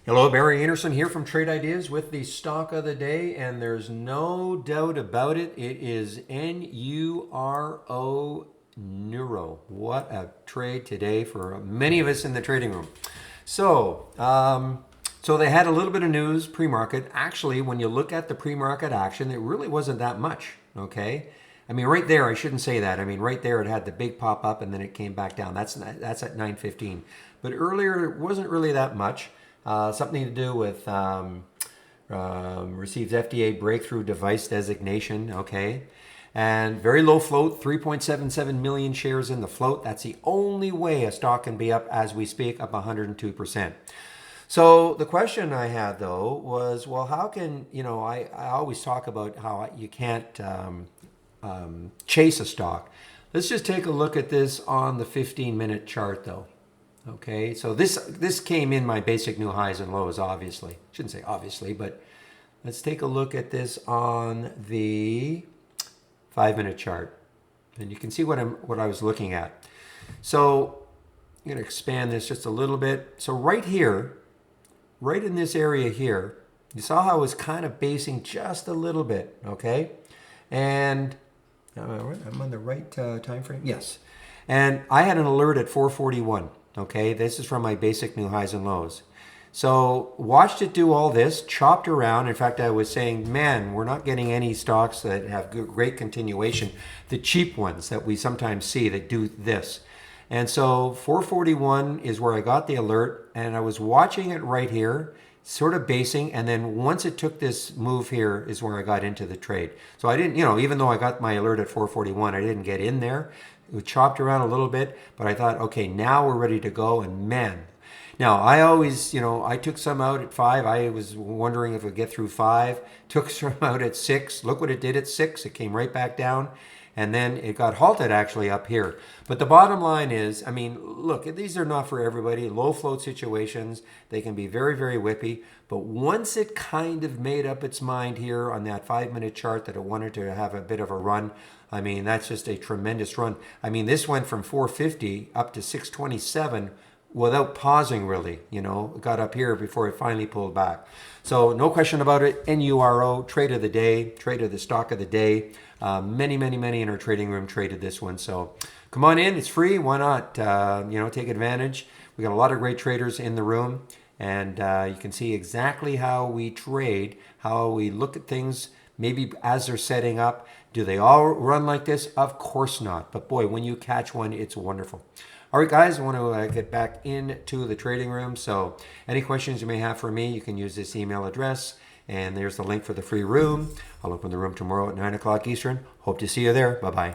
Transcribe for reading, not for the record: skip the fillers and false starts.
Hello, Barry Anderson here from Trade Ideas with the stock of the day, and there's no doubt about it. It is NURO, NURO. What a trade today for many of us in the trading room. So they had a little bit of news pre-market. Actually, when you look at the pre-market action, it really wasn't that much. Okay. I mean, right there, I shouldn't say that. I mean, right there, it had the big pop up and then it came back down. That's at 9:15. But earlier, it wasn't really that much. Something to do with receives FDA breakthrough device designation. Okay. And very low float, 3.77 million shares in the float. That's the only way a stock can be up as we speak, up 102%. So the question I had though was, well, how can, I always talk about how you can't chase a stock. Let's just take a look at this on the 15-minute chart though. Okay, so this came in my basic new highs and lows, obviously. Shouldn't say obviously, but let's take a look at this on the 5-minute chart. And you can see what I was looking at. So I'm going to expand this just a little bit. So right here, right in this area here, you saw how I was kind of basing just a little bit, okay? And I'm on the right time frame? Yes. And I had an alert at 441. Okay, this is from my basic new highs and lows. So watched it do all this, chopped around. In fact, I was saying, man, we're not getting any stocks that have great continuation. The cheap ones that we sometimes see that do this. And so 441 is where I got the alert, and I was watching it right here, sort of basing, and then once it took this move here is where I got into the trade. So I didn't, even though I got my alert at 441, I didn't get in there. It chopped around a little bit, but I thought, okay, now we're ready to go. And man, now I always, I took some out at 5. I was wondering if it would get through 5. Took some out at 6. Look what it did at 6. It came right back down. And then it got halted actually up here. But the bottom line is, I mean, look, these are not for everybody. Low float situations, they can be very, very whippy. But once it kind of made up its mind here on that 5-minute chart that it wanted to have a bit of a run, I mean, that's just a tremendous run. I mean, this went from 450 up to 627 without pausing really, it got up here before it finally pulled back. So no question about it, NURO, trade of the day, trade of the stock of the day. Many in our trading room traded this one. So come on in, it's free. Why not, take advantage. We got a lot of great traders in the room, and you can see exactly how we trade, how we look at things, maybe as they're setting up. Do they all run like this? Of course not. But boy, when you catch one, it's wonderful. All right, guys, I want to get back into the trading room. So any questions you may have for me, you can use this email address. And there's the link for the free room. I'll open the room tomorrow at 9 o'clock Eastern. Hope to see you there. Bye-bye.